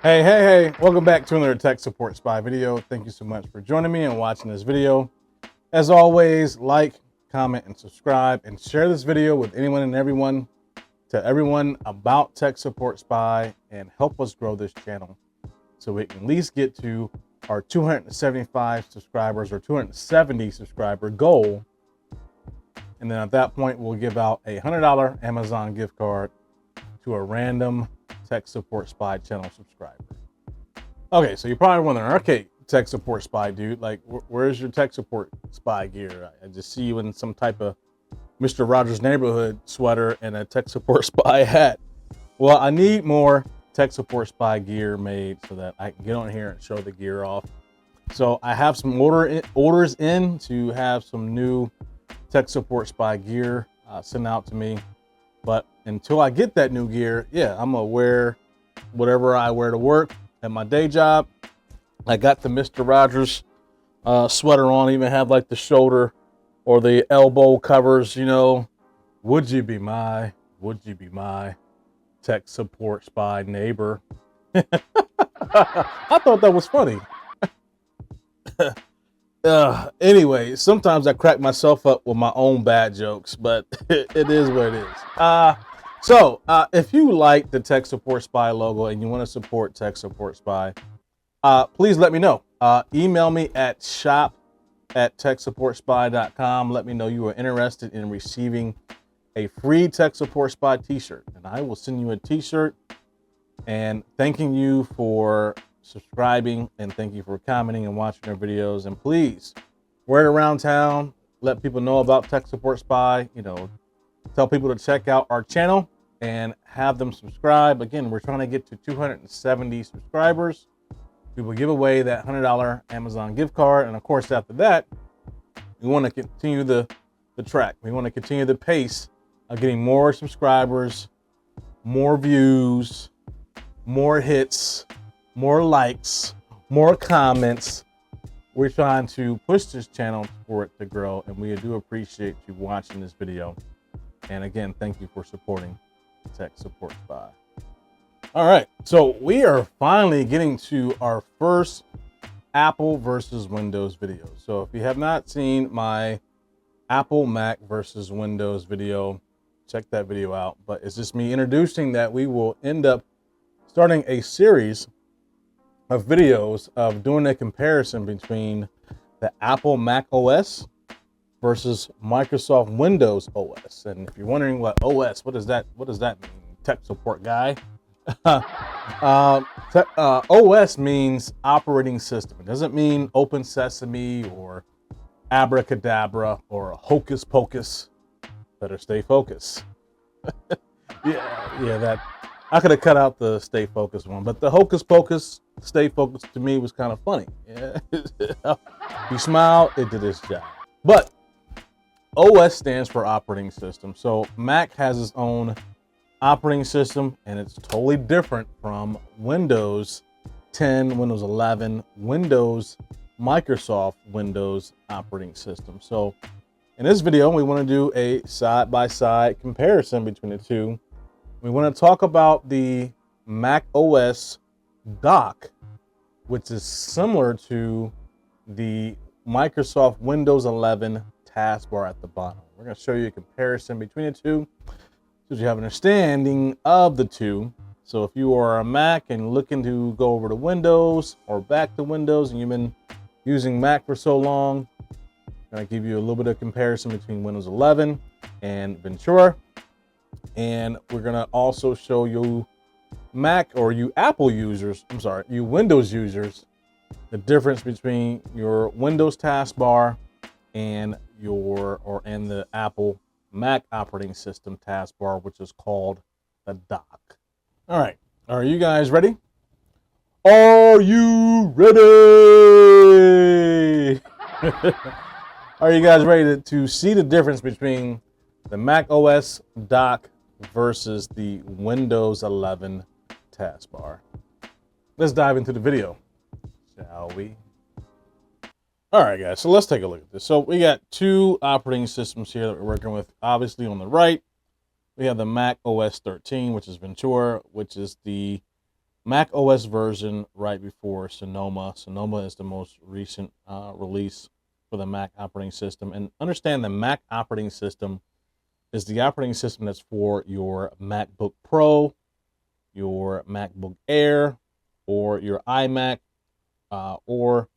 Hey, welcome back to another Tech Support Spy video. Thank you so much for joining me and watching this video. As always, like, comment, and subscribe, and share this video with anyone and everyone. Tell everyone about Tech Support Spy and help us grow this channel so we can at least get to our 275 subscribers or 270 subscriber goal. And then at that point, we'll give out a $100 Amazon gift card to a random Tech Support Spy channel subscriber. Okay, so you're probably wondering, okay, Tech Support Spy dude, like where's your Tech Support Spy gear? I just see you in some type of Mr. Rogers' Neighborhood sweater and a Tech Support Spy hat. Well, I need more Tech Support Spy gear made so that I can get on here and show the gear off. So I have some orders in to have some new Tech Support Spy gear sent out to me. But until I get that new gear, yeah, I'm gonna wear whatever I wear to work at my day job. I got the Mr. Rogers sweater on, even have like the shoulder or the elbow covers, you know. Would you be my Tech Support Spy neighbor? I thought that was funny. Anyway, sometimes I crack myself up with my own bad jokes, but it is what it is. So if you like the Tech Support Spy logo and you want to support Tech Support Spy, please let me know. Email me at shop@TekSupportSpy.com. Let me know you are interested in receiving a free Tech Support Spy t-shirt, and I will send you a t-shirt and thanking you for subscribing, and thank you for commenting and watching our videos. And please wear it around town, let people know about Tech Support Spy, you know, tell people to check out our channel and have them subscribe. Again, we're trying to get to 270 subscribers. We will give away that $100 Amazon gift card, and of course after that we want to continue the track. We want to continue the pace of getting more subscribers, more views, more hits, more likes, more comments. We're trying to push this channel for it to grow, and we do appreciate you watching this video. And again, thank you for supporting Tech Support Spy. All right, so we are finally getting to our first Apple versus Windows video. So if you have not seen my Apple Mac versus Windows video, check that video out. But it's just me introducing that we will end up starting a series of videos of doing a comparison between the Apple macOS versus Microsoft Windows OS. And if you're wondering what OS, what does that mean? Tech support guy. OS means operating system. It doesn't mean open sesame or abracadabra or hocus pocus. Better stay focused. yeah, that I could have cut out the stay focused one, but the hocus pocus, stay focused to me was kind of funny. Yeah. You smile, it did its job. But OS stands for operating system. So Mac has its own operating system, and it's totally different from Windows 10, Windows 11, Microsoft Windows operating system. So in this video, we want to do a side-by-side comparison between the two. We want to talk about the Mac OS dock, which is similar to the Microsoft Windows 11 taskbar at the bottom. We're going to show you a comparison between the two so you have an understanding of the two. So if you are a Mac and looking to go over to Windows or back to Windows and you've been using Mac for so long, I'm going to give you a little bit of comparison between Windows 11 and Ventura. And we're going to also show you Mac, or you Apple users, you Windows users, the difference between your Windows taskbar and the Apple Mac operating system taskbar, which is called the dock. All right, are you guys ready? Are you ready? Are you guys ready to see the difference between the Mac OS dock versus the Windows 11 taskbar? Let's dive into the video, shall we? All right, guys, so let's take a look at this. So we got two operating systems here that we're working with. Obviously, on the right, we have the Mac OS 13, which is Ventura, which is the Mac OS version right before Sonoma. Sonoma is the most recent release for the Mac operating system. And understand the Mac operating system is the operating system that's for your MacBook Pro, your MacBook Air, or your iMac, and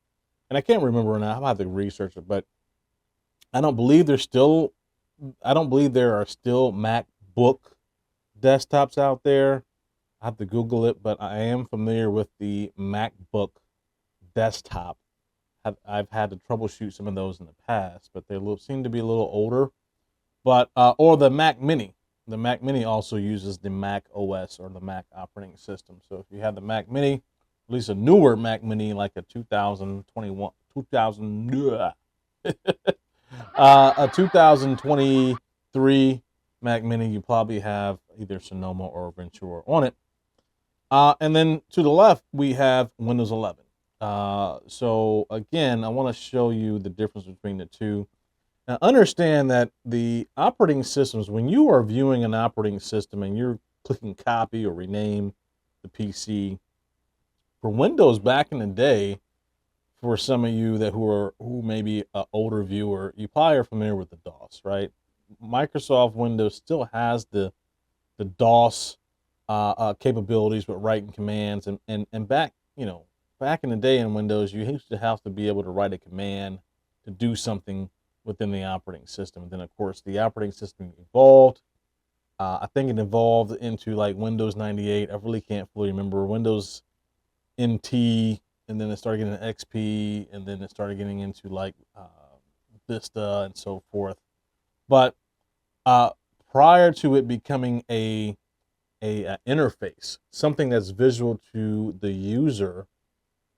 I can't remember now. I'll have to research it, but I don't believe I don't believe there are still MacBook desktops out there. I have to Google it, but I am familiar with the MacBook desktop. I've had to troubleshoot some of those in the past, but they seem to be a little older. But or the Mac Mini. The Mac Mini also uses the Mac OS or the Mac operating system. So if you have the Mac Mini, at least a newer Mac Mini, like a 2023 Mac Mini, you probably have either Sonoma or Ventura on it. And then to the left, we have Windows 11. So again, I want to show you the difference between the two. Now, understand that the operating systems, when you are viewing an operating system and you're clicking copy or rename the PC, for Windows back in the day, for some of you who may be an older viewer, you probably are familiar with the DOS, right? Microsoft Windows still has the DOS capabilities with writing commands, and back back in the day in Windows, you used to have to be able to write a command to do something within the operating system. And then of course the operating system evolved. I think it evolved into like Windows 98. I really can't fully remember. Windows NT, and then it started getting XP, and then it started getting into like Vista and so forth. But prior to it becoming a interface, something that's visual to the user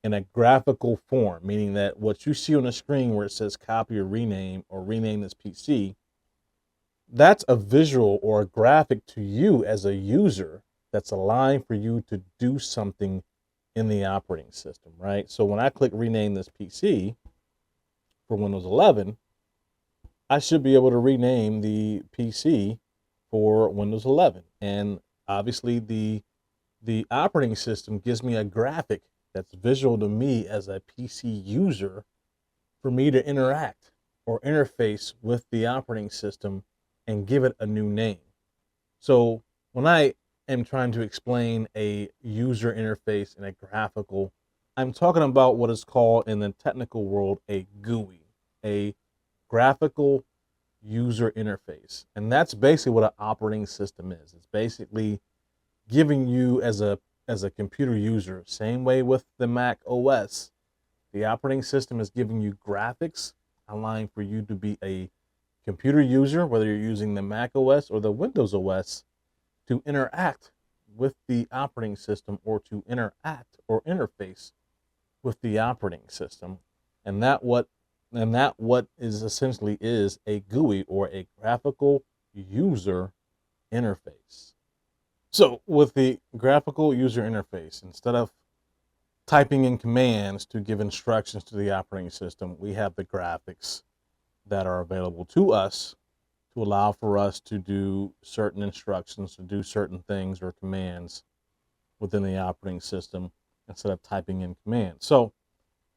in a graphical form, meaning that what you see on the screen where it says copy or rename this PC, that's a visual or a graphic to you as a user that's aligned for you to do something in the operating system, right? So when I click rename this PC for Windows 11, I should be able to rename the PC for Windows 11. And obviously the operating system gives me a graphic that's visual to me as a PC user for me to interact or interface with the operating system and give it a new name. So when I am trying to explain a user interface in a graphical, I'm talking about what is called in the technical world a GUI, a graphical user interface. And that's basically what an operating system is. It's basically giving you as a computer user, same way with the Mac OS, the operating system is giving you graphics allowing for you to be a computer user, whether you're using the Mac OS or the Windows OS, to interact with the operating system or to interact or interface with the operating system. And that what is essentially is a GUI or a graphical user interface. So with the graphical user interface, instead of typing in commands to give instructions to the operating system, we have the graphics that are available to us to allow for us to do certain instructions, to do certain things or commands within the operating system instead of typing in commands. So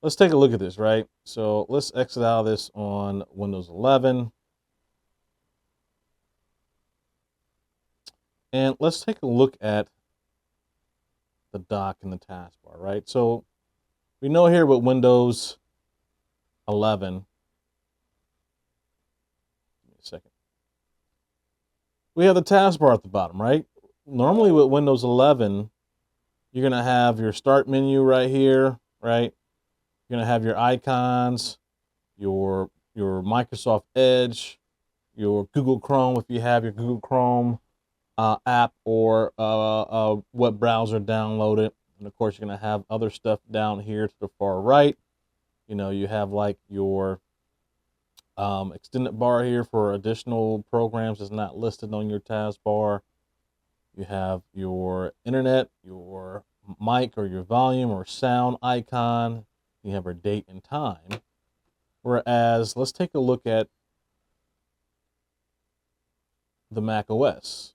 let's take a look at this, right? So let's exit out of this on Windows 11. And let's take a look at the dock and the taskbar, right? So we know here with Windows 11, give me a second. We have the taskbar at the bottom, right? Normally with Windows 11, you're gonna have your start menu right here, right? You're gonna have your icons, your Microsoft Edge, your Google Chrome if you have your Google Chrome app or web browser downloaded. And of course, you're going to have other stuff down here to the far right. You know, you have like your extended bar here for additional programs that's not listed on your taskbar. You have your internet, your mic or your volume or sound icon. You have your date and time. Whereas, let's take a look at the Mac OS.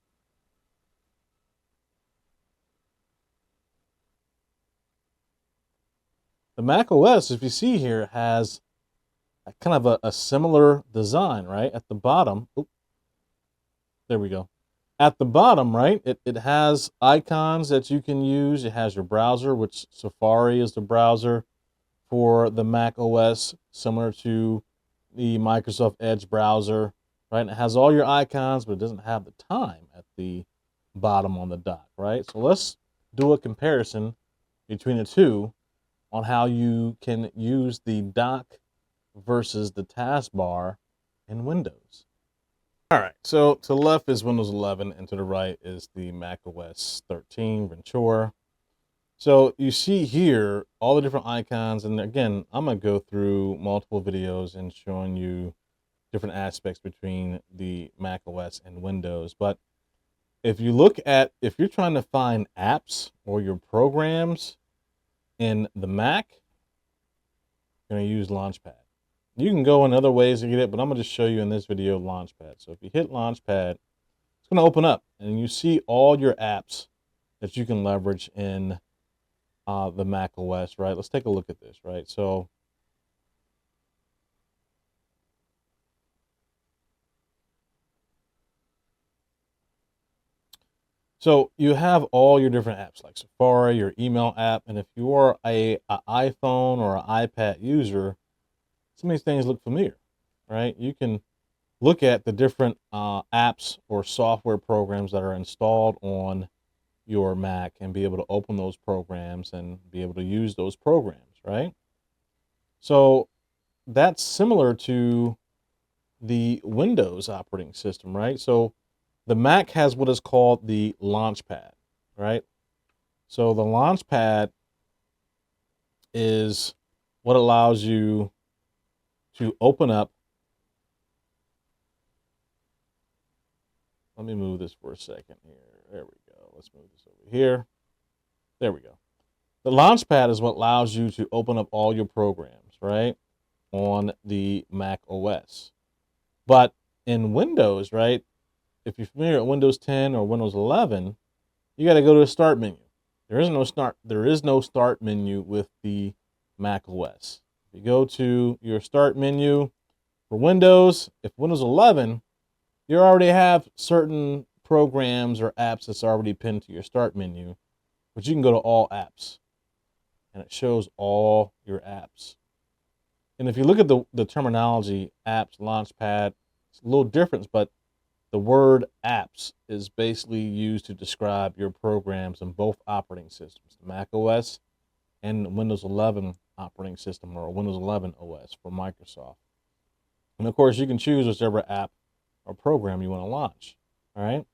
The Mac OS, if you see here, has kind of a similar design, right? At the bottom, there we go. At the bottom, right, it has icons that you can use. It has your browser, which Safari is the browser for the Mac OS, similar to the Microsoft Edge browser, right? And it has all your icons, but it doesn't have the time at the bottom on the dock, right? So let's do a comparison between the two on how you can use the dock versus the taskbar in Windows. All right, so to the left is Windows 11, and to the right is the Mac OS 13 Ventura. So you see here all the different icons, and again, I'm gonna go through multiple videos and showing you different aspects between the Mac OS and Windows. But if you're trying to find apps or your programs in the Mac, you're gonna use Launchpad. You can go in other ways to get it, but I'm gonna just show you in this video Launchpad. So if you hit Launchpad, it's gonna open up, and you see all your apps that you can leverage in the Mac OS, right? Let's take a look at this, right? So you have all your different apps like Safari, your email app, and if you are a iPhone or an iPad user, some of these things look familiar, right? You can look at the different apps or software programs that are installed on your Mac and be able to open those programs and be able to use those programs, right? So that's similar to the Windows operating system, right? So the Mac has what is called the Launchpad, right? So the Launchpad is what allows you to open up. Let me move this for a second here. There we go. Let's move this over here. There we go. The Launchpad is what allows you to open up all your programs, right, on the Mac OS. But in Windows, right, if you're familiar with Windows 10 or Windows 11, you got to go to the Start menu. There is no start menu with the Mac OS. If you go to your Start menu for Windows, if Windows 11, you already have certain programs or apps that's already pinned to your Start menu, but you can go to All Apps, and it shows all your apps. And if you look at the terminology, apps, Launchpad, it's a little different, but the word apps is basically used to describe your programs in both operating systems, the Mac OS and Windows 11 operating system, or Windows 11 OS for Microsoft. And of course, you can choose whichever app or program you want to launch. All right.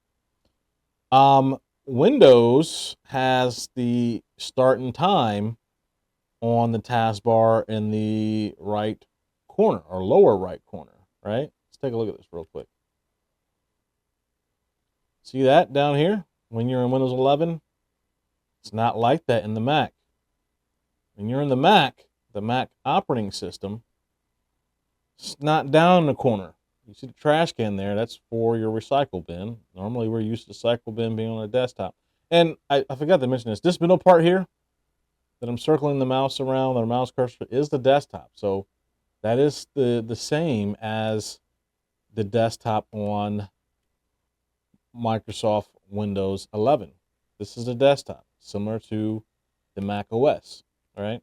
Windows has the start and time on the taskbar in the right corner or lower right corner, right? Let's take a look at this real quick. See that down here? When you're in Windows 11, it's not like that in the Mac. When you're in the Mac operating system, it's not down in the corner. You see the trash can there, that's for your recycle bin. Normally we're used to the recycle bin being on a desktop. And I forgot to mention this middle part here that I'm circling the mouse around, the mouse cursor, is the desktop. So that is the same as the desktop on Microsoft Windows 11. This is the desktop, similar to the Mac OS, all right?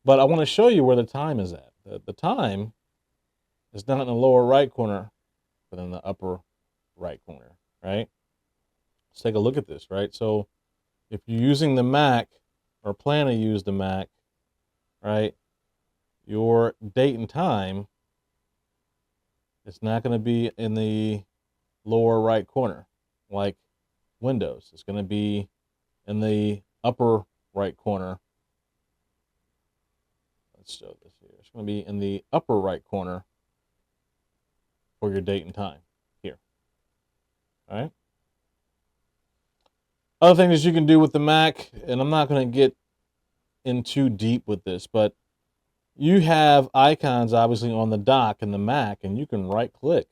But I want to show you where the time is at. The time is not in the lower right corner, but in the upper right corner, right? Let's take a look at this, right? So if you're using the Mac or plan to use the Mac, right, your date and time is not going to be in the lower right corner like Windows. It's going to be in the upper right corner. Let's show this here. It's going to be in the upper right corner for your date and time here. All right. Other things you can do with the Mac, and I'm not going to get in too deep with this, but you have icons obviously on the dock in the Mac, and you can right click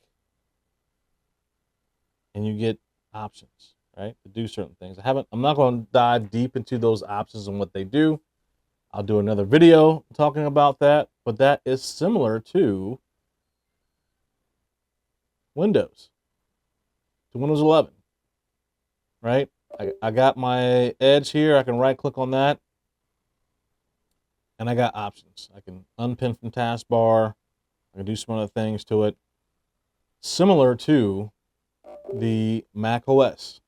and you get options, right, to do certain things. I'm not going to dive deep into those options and what they do. I'll do another video talking about that, but that is similar to Windows, to Windows 11, right? I got my Edge here. I can right click on that, and I got options. I can unpin from taskbar. I can do some other things to it, similar to the macOS,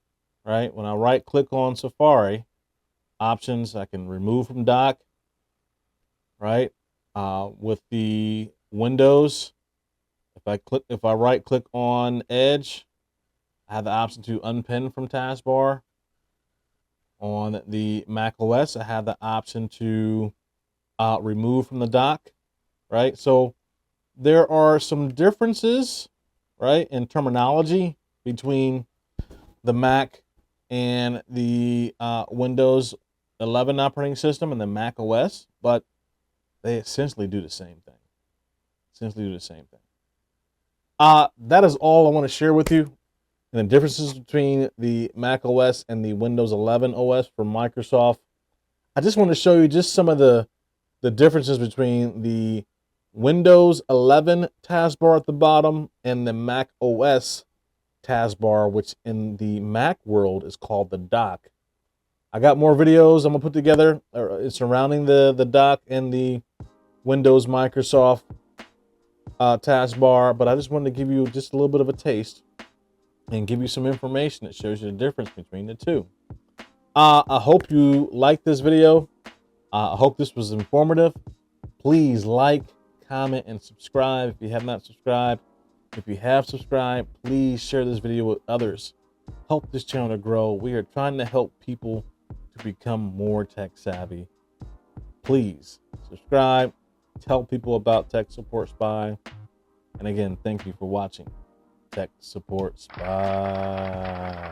right? When I right click on Safari, options, I can remove from dock, right? With the Windows, if I right click on Edge, I have the option to unpin from taskbar. On the Mac OS, I have the option to remove from the dock, right? So there are some differences, right, in terminology between the Mac and the Windows 11 operating system and the Mac OS, but they essentially do the same thing. That is all I want to share with you. And the differences between the Mac OS and the Windows 11 OS from Microsoft. I just want to show you just some of the differences between the Windows 11 taskbar at the bottom and the Mac OS taskbar, which in the Mac world is called the dock. I got more videos I'm gonna put together surrounding the dock and the Windows Microsoft taskbar, but I just wanted to give you just a little bit of a taste and give you some information that shows you the difference between the two. I hope you liked this video. I hope this was informative. Please like, comment, and subscribe if you have not subscribed. If you have subscribed, please share this video with others. Help this channel to grow. We are trying to help people to become more tech savvy. Please subscribe, tell people about Tech Support Spy. And again, thank you for watching Tech Support Spy.